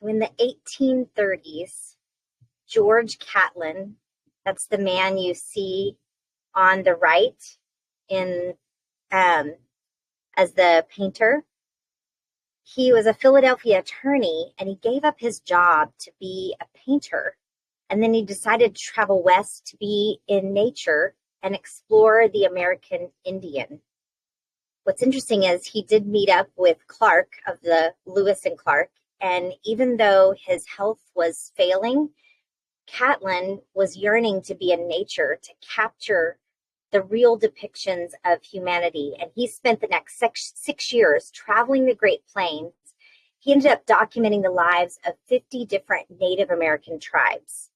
So in the 1830s, George Catlin, that's the man you see on the right in as the painter, he was a Philadelphia attorney, and he gave up his job to be a painter. And then he decided to travel west to be in nature and explore the American Indian. What's interesting is he did meet up with Clark of the Lewis and Clark, and even though his health was failing, Catlin was yearning to be in nature to capture the real depictions of humanity. And he spent the next six years traveling the Great Plains. He ended up documenting the lives of 50 different Native American tribes.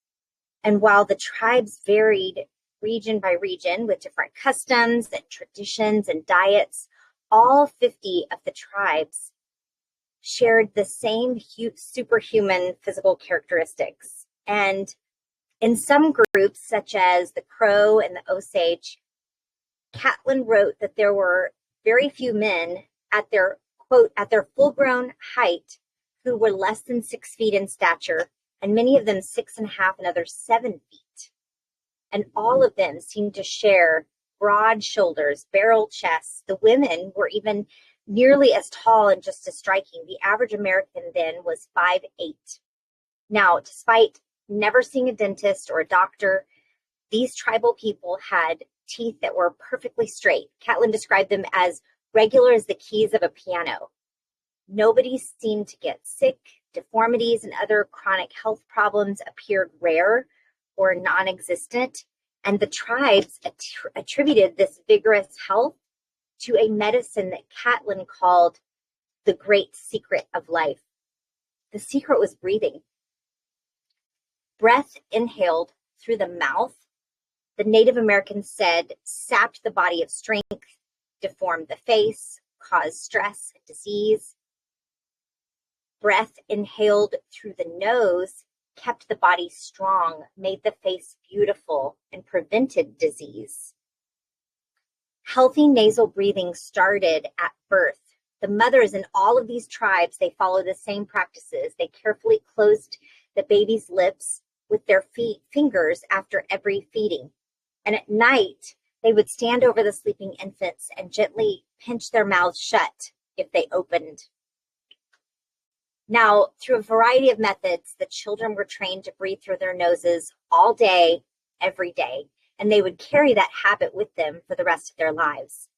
And while the tribes varied region by region with different customs and traditions and diets, all 50 of the tribes shared the same superhuman physical characteristics. And in some groups, such as the Crow and the Osage, Catlin wrote that there were very few men at their, quote, at their full-grown height who were less than 6 feet in stature, and many of them 6.5 and others 7 feet. And all of them seemed to share broad shoulders, barrel chests. The women were even nearly as tall and just as striking. The average American then was 5'8". Now, despite never seeing a dentist or a doctor, these tribal people had teeth that were perfectly straight. Catlin described them as regular as the keys of a piano. Nobody seemed to get sick. Deformities and other chronic health problems appeared rare or non-existent. And the tribes attributed this vigorous health to a medicine that Catlin called the great secret of life. The secret was breathing. Breath inhaled through the mouth, the Native Americans said, sapped the body of strength, deformed the face, caused stress and disease. Breath inhaled through the nose kept the body strong, made the face beautiful, and prevented disease. Healthy nasal breathing started at birth. The mothers in all of these tribes, they follow the same practices. They carefully closed the baby's lips with their fingers after every feeding. And at night, they would stand over the sleeping infants and gently pinch their mouths shut if they opened. Now, through a variety of methods, the children were trained to breathe through their noses all day, every day, and they would carry that habit with them for the rest of their lives.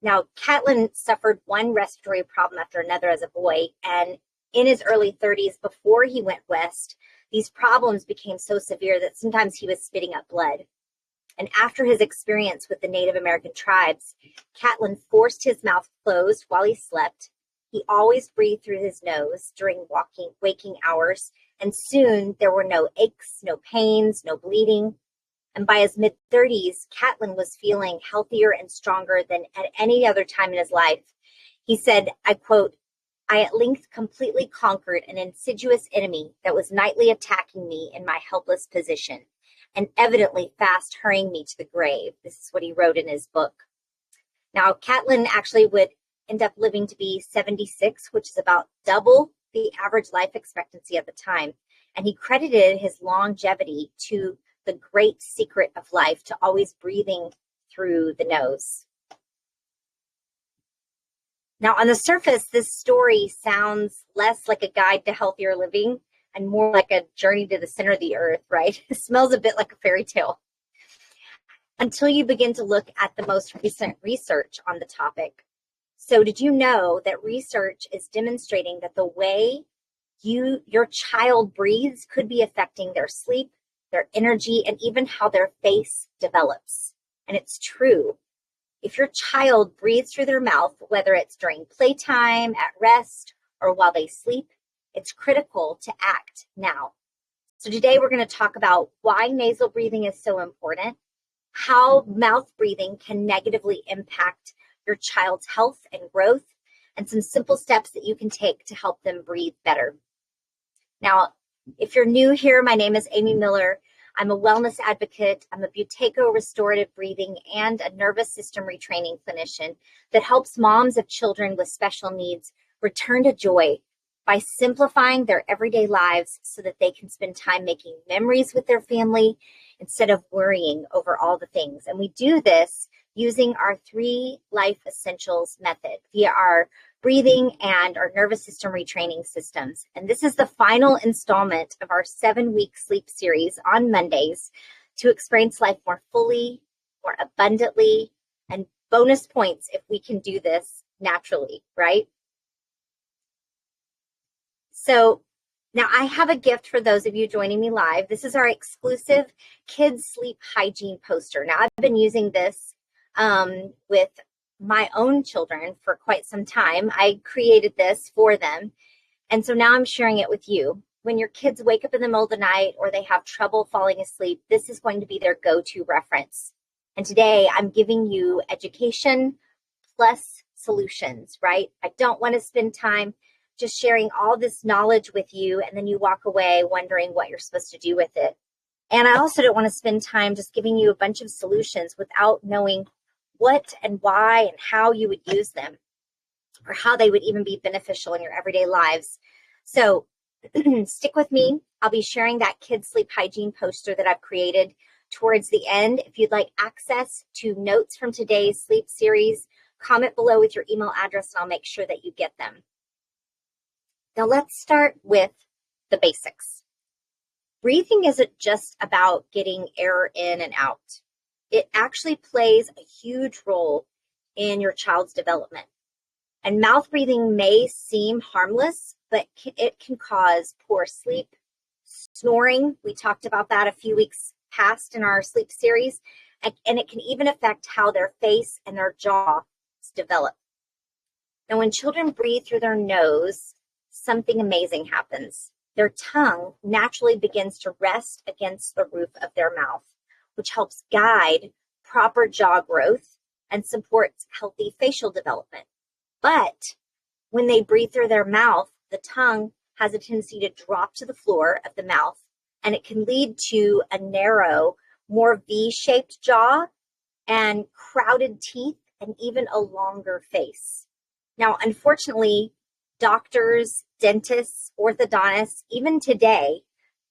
Now, Catlin suffered one respiratory problem after another as a boy, and in his early 30s, before he went west, these problems became so severe that sometimes he was spitting up blood. And after his experience with the Native American tribes, Catlin forced his mouth closed while he slept. He always breathed through his nose during waking hours, and soon there were no aches, no pains, no bleeding. And by his mid-30s, Catlin was feeling healthier and stronger than at any other time in his life. He said, I quote, "I at length completely conquered an insidious enemy that was nightly attacking me in my helpless position, and evidently fast hurrying me to the grave." This is what he wrote in his book. Now, Catlin actually would end up living to be 76, which is about double the average life expectancy at the time. And he credited his longevity to the great secret of life, to always breathing through the nose. Now, on the surface, this story sounds less like a guide to healthier living and more like a journey to the center of the earth, right? It smells a bit like a fairy tale until you begin to look at the most recent research on the topic. So did you know that research is demonstrating that the way your child breathes could be affecting their sleep, their energy, and even how their face develops? And it's true. If your child breathes through their mouth, whether it's during playtime, at rest, or while they sleep, it's critical to act now. So today we're going to talk about why nasal breathing is so important, how mouth breathing can negatively impact your child's health and growth, and some simple steps that you can take to help them breathe better. Now, if you're new here, my name is Amy Miller. I'm a wellness advocate. I'm a Buteyko restorative breathing and a nervous system retraining clinician that helps moms of children with special needs return to joy by simplifying their everyday lives so that they can spend time making memories with their family instead of worrying over all the things. And we do this using our 3 life essentials method via our breathing and our nervous system retraining systems. And this is the final installment of our 7-week sleep series on Mondays to experience life more fully, more abundantly, and bonus points if we can do this naturally, right? So now I have a gift for those of you joining me live. This is our exclusive kids sleep hygiene poster. Now I've been using this with my own children for quite some time. I created this for them. And so now I'm sharing it with you. When your kids wake up in the middle of the night or they have trouble falling asleep, this is going to be their go-to reference. And today I'm giving you education plus solutions, right? I don't want to spend time just sharing all this knowledge with you and then you walk away wondering what you're supposed to do with it. And I also don't want to spend time just giving you a bunch of solutions without knowing what and why and how you would use them or how they would even be beneficial in your everyday lives. So stick with me. I'll be sharing that kids sleep hygiene poster that I've created towards the end. If you'd like access to notes from today's sleep series, comment below with your email address and I'll make sure that you get them. Now let's start with the basics. Breathing isn't just about getting air in and out. It actually plays a huge role in your child's development. And mouth breathing may seem harmless, but it can cause poor sleep, snoring. We talked about that a few weeks past in our sleep series. And it can even affect how their face and their jaw develop. Now, when children breathe through their nose, something amazing happens. Their tongue naturally begins to rest against the roof of their mouth, which helps guide proper jaw growth and supports healthy facial development. But when they breathe through their mouth, the tongue has a tendency to drop to the floor of the mouth, and it can lead to a narrow, more V-shaped jaw and crowded teeth and even a longer face. Now, unfortunately, doctors, dentists, orthodontists, even today,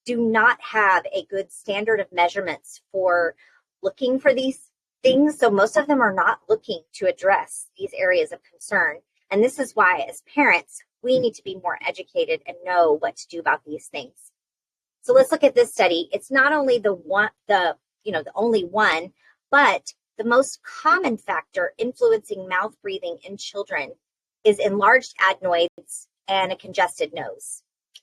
do not have a good standard of measurements for looking for these things. So most of them are not looking to address these areas of concern. And this is why, as parents, we need to be more educated and know what to do about these things. So let's look at this study. It's not only the only one, but the most common factor influencing mouth breathing in children is enlarged adenoids and a congested nose.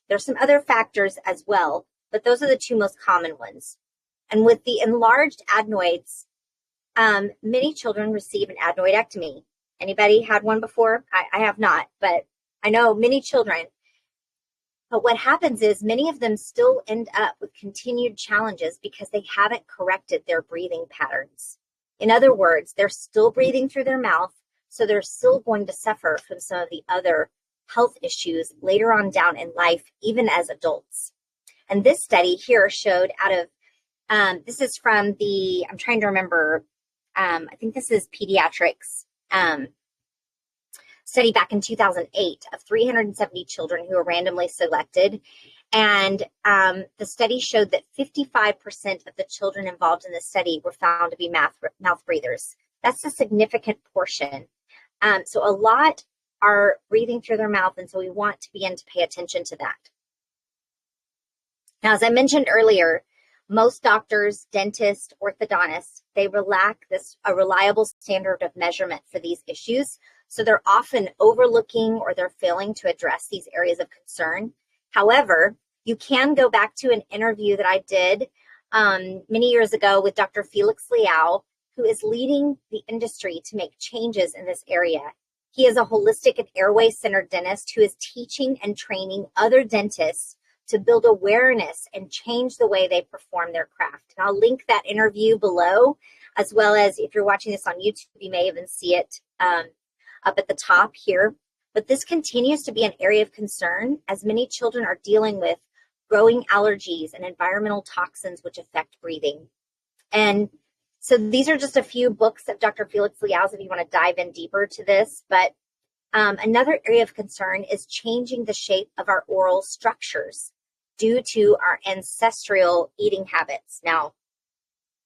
There's some other factors as well, but those are the 2 most common ones. And with the enlarged adenoids, many children receive an adenoidectomy. Anybody had one before? I have not, but I know many children. But what happens is many of them still end up with continued challenges because they haven't corrected their breathing patterns. In other words, they're still breathing through their mouth, so they're still going to suffer from some of the other health issues later on down in life, even as adults. And this study here showed this is from I'm trying to remember, I think this is pediatrics study back in 2008 of 370 children who were randomly selected. And the study showed that 55% of the children involved in the study were found to be mouth breathers. That's a significant portion. So a lot are breathing through their mouth, and so we want to begin to pay attention to that. Now, as I mentioned earlier, most doctors, dentists, orthodontists, they lack a reliable standard of measurement for these issues. So they're often overlooking or they're failing to address these areas of concern. However, you can go back to an interview that I did many years ago with Dr. Felix Liao, who is leading the industry to make changes in this area. He is a holistic and airway-centered dentist who is teaching and training other dentists to build awareness and change the way they perform their craft. And I'll link that interview below, as well as if you're watching this on YouTube, you may even see it up at the top here. But this continues to be an area of concern as many children are dealing with growing allergies and environmental toxins which affect breathing. And so these are just a few books of Dr. Felix Liao's if you want to dive in deeper to this. But Another area of concern is changing the shape of our oral structures due to our ancestral eating habits. Now,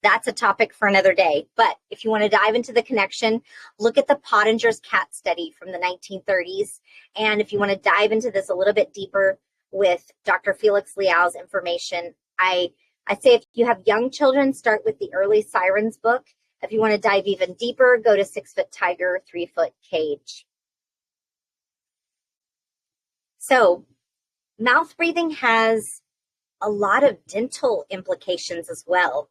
that's a topic for another day, but if you want to dive into the connection, look at the Pottinger's cat study from the 1930s. And if you want to dive into this a little bit deeper with Dr. Felix Liao's information, I say if you have young children, start with the Early Sirens book. If you want to dive even deeper, go to 6 Foot Tiger, 3 Foot Cage. So mouth breathing has a lot of dental implications as well.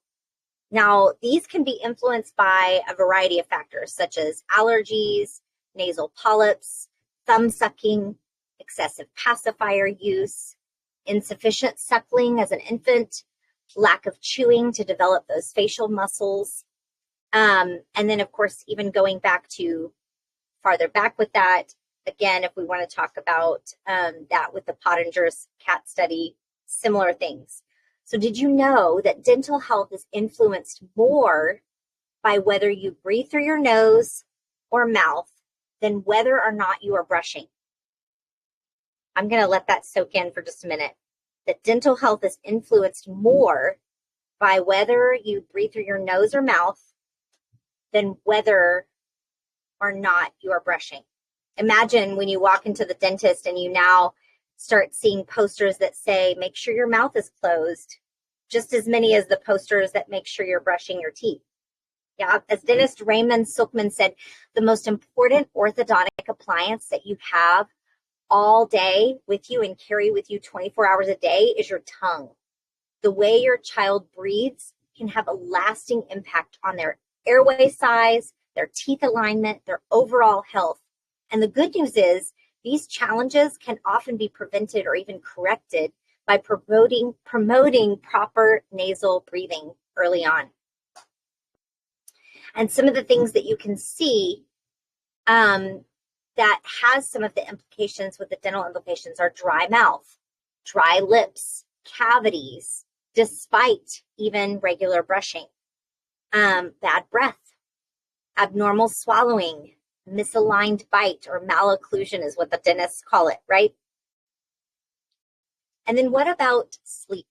Now, these can be influenced by a variety of factors, such as allergies, nasal polyps, thumb sucking, excessive pacifier use, insufficient suckling as an infant, lack of chewing to develop those facial muscles. And then, of course, even going back to farther back with that, again, if we want to talk about that with the Pottinger's cat study, similar things. So did you know that dental health is influenced more by whether you breathe through your nose or mouth than whether or not you are brushing? I'm going to let that soak in for just a minute. That dental health is influenced more by whether you breathe through your nose or mouth than whether or not you are brushing. Imagine when you walk into the dentist and you now start seeing posters that say, make sure your mouth is closed, just as many as the posters that make sure you're brushing your teeth. Yeah, as dentist Raymond Silkman said, the most important orthodontic appliance that you have all day with you and carry with you 24 hours a day is your tongue. The way your child breathes can have a lasting impact on their airway size, their teeth alignment, their overall health. And the good news is these challenges can often be prevented or even corrected by promoting proper nasal breathing early on. And some of the things that you can see that has some of the implications with the dental implications are dry mouth, dry lips, cavities, despite even regular brushing, bad breath, abnormal swallowing, misaligned bite, or malocclusion is what the dentists call it, right? And then what about sleep?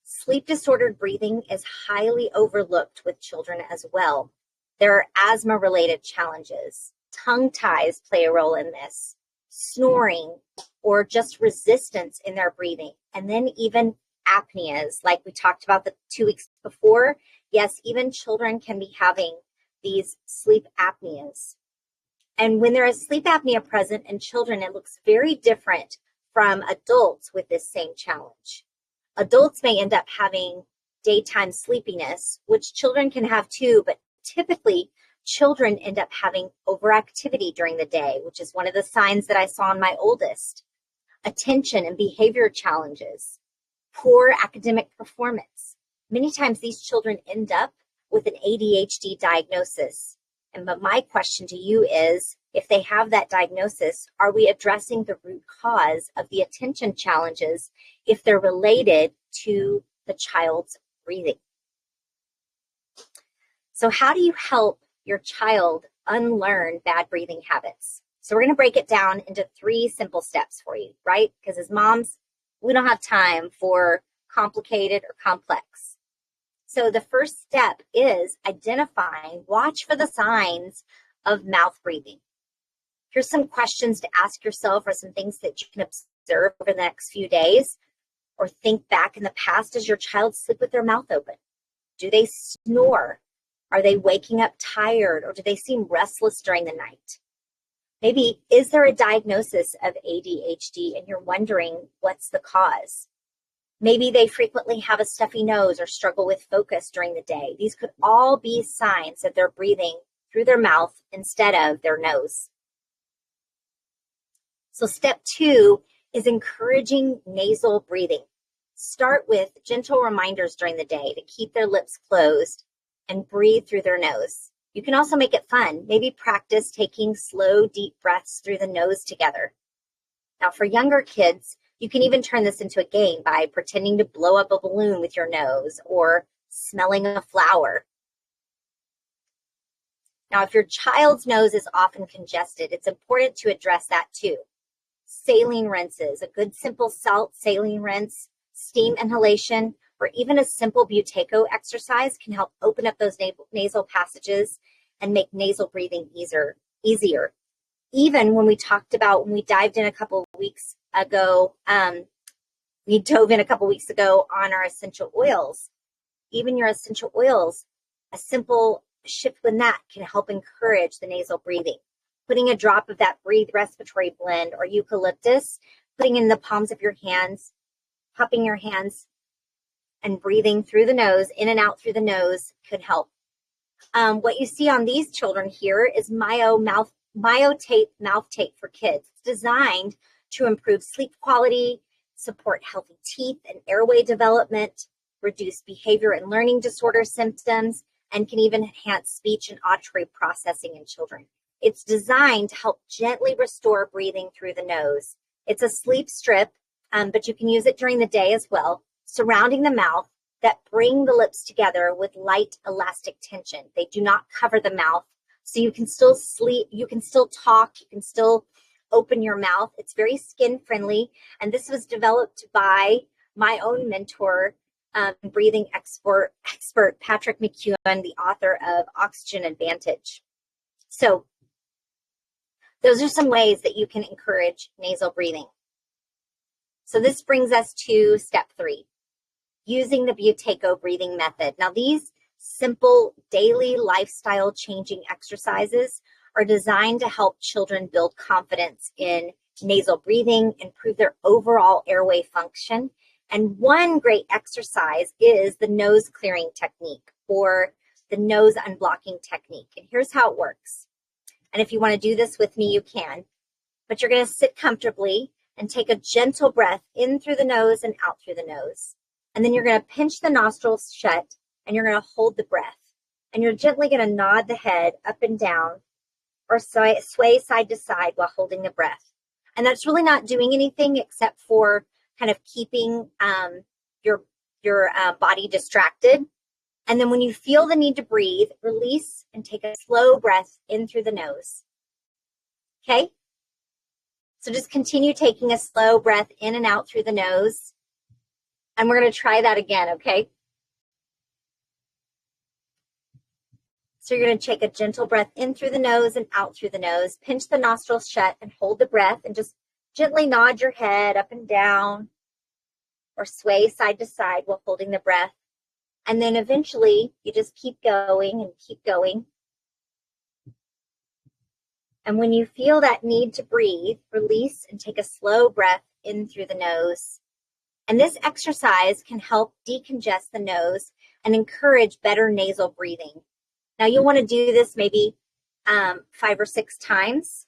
Sleep disordered breathing is highly overlooked with children as well. There are asthma-related challenges. Tongue ties play a role in this, snoring, or just resistance in their breathing. And then even apneas, like we talked about the 2 weeks before. Yes, even children can be having these sleep apneas. And when there is sleep apnea present in children, it looks very different from adults with this same challenge. Adults may end up having daytime sleepiness, which children can have too, but typically children end up having overactivity during the day, which is one of the signs that I saw in my oldest. Attention and behavior challenges, poor academic performance. Many times these children end up with an ADHD diagnosis. But my question to you is, if they have that diagnosis, are we addressing the root cause of the attention challenges if they're related to the child's breathing? So how do you help your child unlearn bad breathing habits? So we're going to break it down into 3 simple steps for you, right? Because as moms, we don't have time for complicated or complex. So the first step is identifying, watch for the signs of mouth breathing. Here's some questions to ask yourself or some things that you can observe over the next few days or think back in the past. Does your child sleep with their mouth open? Do they snore? Are they waking up tired, or do they seem restless during the night? Maybe, is there a diagnosis of ADHD and you're wondering what's the cause? Maybe they frequently have a stuffy nose or struggle with focus during the day. These could all be signs that they're breathing through their mouth instead of their nose. So step 2 is encouraging nasal breathing. Start with gentle reminders during the day to keep their lips closed and breathe through their nose. You can also make it fun. Maybe practice taking slow, deep breaths through the nose together. Now, for younger kids, you can even turn this into a game by pretending to blow up a balloon with your nose or smelling a flower. Now, if your child's nose is often congested, it's important to address that too. Saline rinses, a good simple salt saline rinse, steam inhalation, or even a simple Buteyko exercise can help open up those nasal passages and make nasal breathing easier. Even when we dived in a couple of weeks ago, on our essential oils. Even your essential oils, a simple shift in that can help encourage the nasal breathing. Putting a drop of that Breathe Respiratory Blend or eucalyptus, putting in the palms of your hands, cupping your hands, and breathing through the nose, in and out through the nose could help. What you see on these children here is Myotape mouth tape for kids. It's designed to improve sleep quality, support healthy teeth and airway development, reduce behavior and learning disorder symptoms, and can even enhance speech and auditory processing in children. It's designed to help gently restore breathing through the nose. It's a sleep strip, but you can use it during the day as well, surrounding the mouth that bring the lips together with light elastic tension. They do not cover the mouth, so you can still sleep, you can still talk, you can still open your mouth. It's very skin friendly, and this was developed by my own mentor, breathing expert Patrick McEwen, the author of Oxygen Advantage. So those are some ways that you can encourage nasal breathing. So this brings us to step 3, using the Buteyko breathing method. Now, these simple daily lifestyle changing exercises are designed to help children build confidence in nasal breathing, improve their overall airway function. And one great exercise is the nose clearing technique or the nose unblocking technique. And here's how it works. And if you want to do this with me, you can. But you're going to sit comfortably and take a gentle breath in through the nose and out through the nose. And then you're going to pinch the nostrils shut and you're going to hold the breath. And you're gently going to nod the head up and down or sway side to side while holding the breath. And that's really not doing anything except for kind of keeping your body distracted. And then when you feel the need to breathe, release and take a slow breath in through the nose. Okay? So just continue taking a slow breath in and out through the nose. And we're going to try that again, okay? So you're going to take a gentle breath in through the nose and out through the nose. Pinch the nostrils shut and hold the breath and just gently nod your head up and down or sway side to side while holding the breath. And then eventually you just keep going and keep going. And when you feel that need to breathe, release and take a slow breath in through the nose. And this exercise can help decongest the nose and encourage better nasal breathing. Now you'll want to do this maybe 5 or 6 times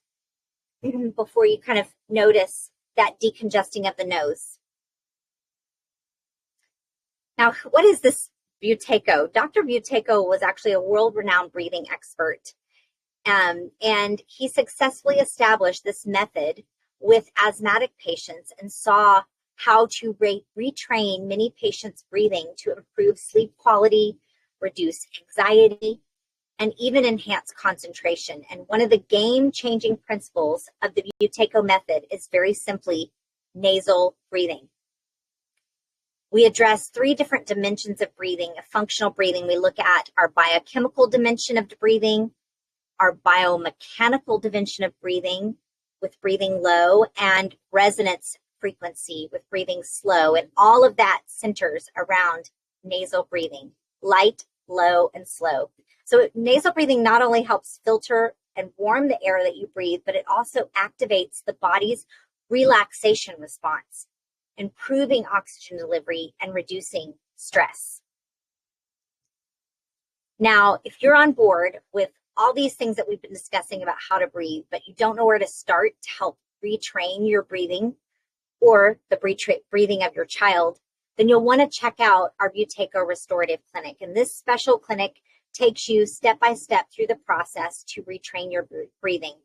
before you kind of notice that decongesting of the nose. Now, what is this Buteyko? Dr. Buteyko was actually a world-renowned breathing expert. And he successfully established this method with asthmatic patients and saw how to retrain many patients' breathing to improve sleep quality, reduce anxiety, and even enhance concentration. And one of the game-changing principles of the Buteyko method is very simply nasal breathing. We address 3 different dimensions of breathing. A functional breathing, we look at our biochemical dimension of breathing, our biomechanical dimension of breathing with breathing low, and resonance frequency with breathing slow. And all of that centers around nasal breathing, light, low, and slow. So nasal breathing not only helps filter and warm the air that you breathe, but it also activates the body's relaxation response, improving oxygen delivery and reducing stress. Now, if you're on board with all these things that we've been discussing about how to breathe, but you don't know where to start to help retrain your breathing or the breathing of your child, then you'll want to check out our Buteyko Restorative Clinic. And this special clinic takes you step by step through the process to retrain your breathing.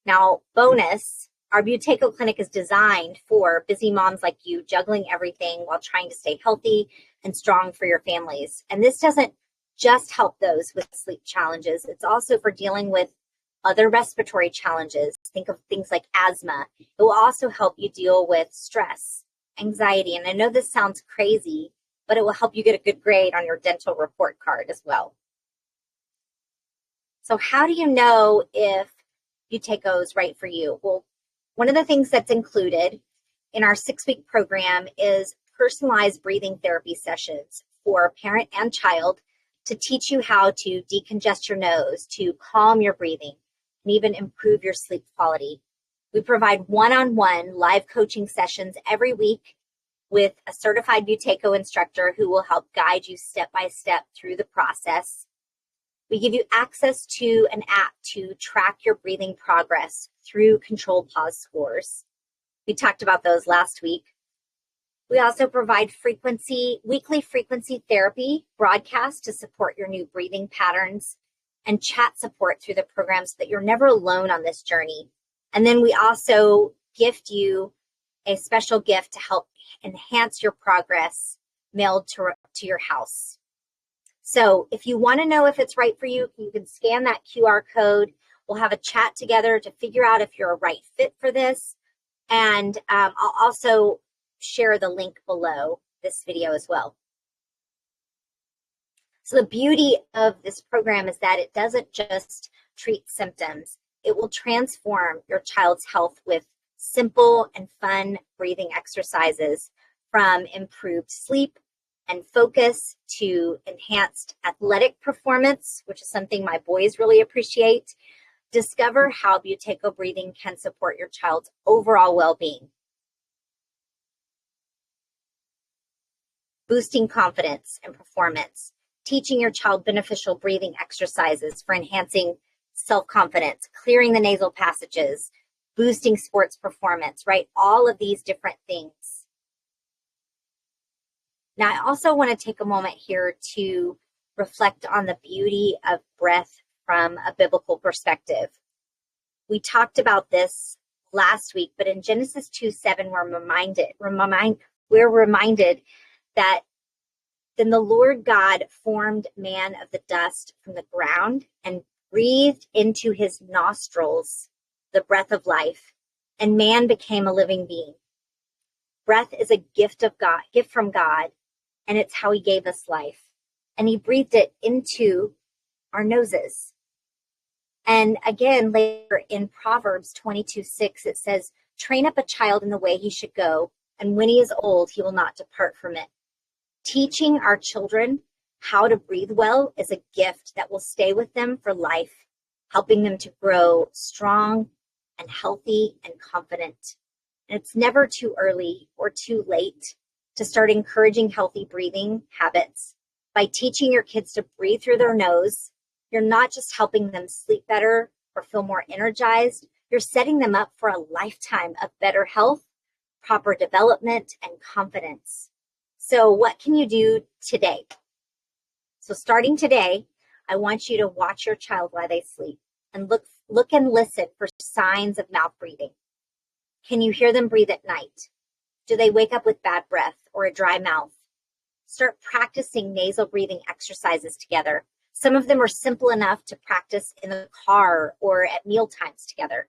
Now, bonus, our Buteyko Clinic is designed for busy moms like you, juggling everything while trying to stay healthy and strong for your families. And this doesn't just help those with sleep challenges. It's also for dealing with other respiratory challenges. Think of things like asthma. It will also help you deal with stress, anxiety. And I know this sounds crazy, but it will help you get a good grade on your dental report card as well. So how do you know if Buteyko is right for you? Well, one of the things that's included in our 6-week program is personalized breathing therapy sessions for parent and child to teach you how to decongest your nose, to calm your breathing, and even improve your sleep quality. We provide one-on-one live coaching sessions every week with a certified Buteyko instructor who will help guide you step by step through the process. We give you access to an app to track your breathing progress through controlled pause scores. We talked about those last week. We also provide weekly frequency therapy broadcasts to support your new breathing patterns and chat support through the program so that you're never alone on this journey. And then we also gift you a special gift to help enhance your progress mailed to your house. So if you want to know if it's right for you, you can scan that QR code. We'll have a chat together to figure out if you're a right fit for this. And I'll also share the link below this video as well. So the beauty of this program is that it doesn't just treat symptoms. It will transform your child's health with simple and fun breathing exercises, from improved sleep and focus to enhanced athletic performance, which is something my boys really appreciate. Discover how Buteyko breathing can support your child's overall well-being. Boosting confidence and performance, teaching your child beneficial breathing exercises for enhancing self-confidence, clearing the nasal passages, boosting sports performance, right? All of these different things. Now, I also want to take a moment here to reflect on the beauty of breath from a biblical perspective. We talked about this last week, but in Genesis 2:7, we're reminded that then the Lord God formed man of the dust from the ground and breathed into his nostrils the breath of life, and man became a living being. Breath is a gift from God, and it's how he gave us life. And he breathed it into our noses. And again, later in Proverbs 22:6, it says, train up a child in the way he should go, and when he is old, he will not depart from it. Teaching our children how to breathe well is a gift that will stay with them for life, helping them to grow strong and healthy and confident. And it's never too early or too late to start encouraging healthy breathing habits. By teaching your kids to breathe through their nose, you're not just helping them sleep better or feel more energized, you're setting them up for a lifetime of better health, proper development, and confidence. So what can you do today? So starting today, I want you to watch your child while they sleep and look and listen for signs of mouth breathing. Can you hear them breathe at night? Do they wake up with bad breath or a dry mouth? Start practicing nasal breathing exercises together. Some of them are simple enough to practice in the car or at meal times together.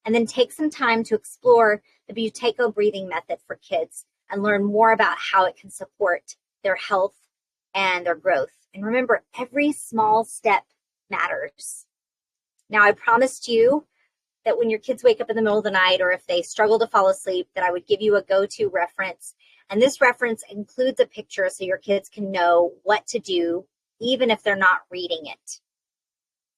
And then take some time to explore the Buteyko breathing method for kids and learn more about how it can support their health and their growth. And remember, every small step matters. Now, I promised you that when your kids wake up in the middle of the night or if they struggle to fall asleep, that I would give you a go-to reference. And this reference includes a picture so your kids can know what to do, even if they're not reading it.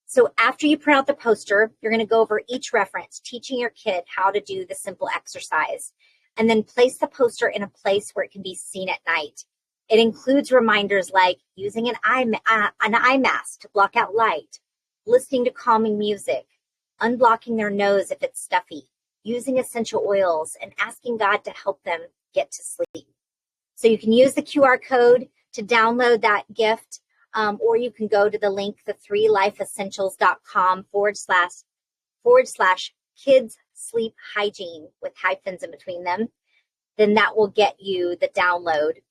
So after you print out the poster, you're going to go over each reference, teaching your kid how to do the simple exercise, and then place the poster in a place where it can be seen at night. It includes reminders like using an eye mask to block out light, listening to calming music, unblocking their nose if it's stuffy, using essential oils, and asking God to help them get to sleep. So you can use the QR code to download that gift, or you can go to the link, the3lifeessentials.com/kids sleep hygiene with hyphens in between them. Then that will get you the download.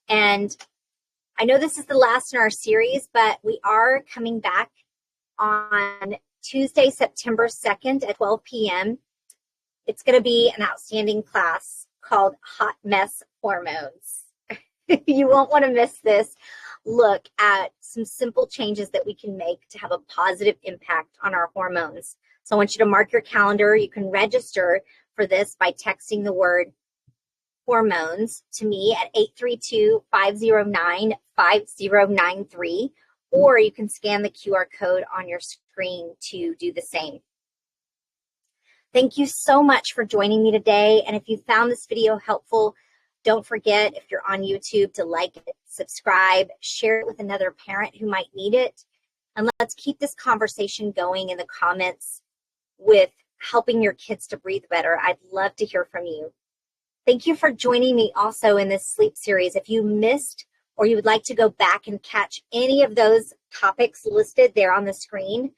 And I know this is the last in our series, but we are coming back on Tuesday, September 2nd at 12 p.m. It's going to be an outstanding class called Hot Mess Hormones. You won't want to miss this. Look at some simple changes that we can make to have a positive impact on our hormones. So I want you to mark your calendar. You can register for this by texting the word hormones to me at 832-509-5093, or you can scan the QR code on your screen to do the same. Thank you so much for joining me today. And if you found this video helpful, don't forget, if you're on YouTube, to like it, subscribe, share it with another parent who might need it. And let's keep this conversation going in the comments with helping your kids to breathe better. I'd love to hear from you. Thank you for joining me also in this sleep series. If you missed or you would like to go back and catch any of those topics listed there on the screen,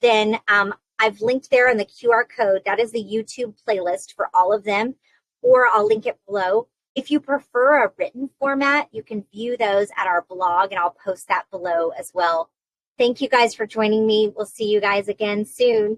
then I've linked there in the QR code. That is the YouTube playlist for all of them, or I'll link it below. If you prefer a written format, you can view those at our blog, and I'll post that below as well. Thank you guys for joining me. We'll see you guys again soon.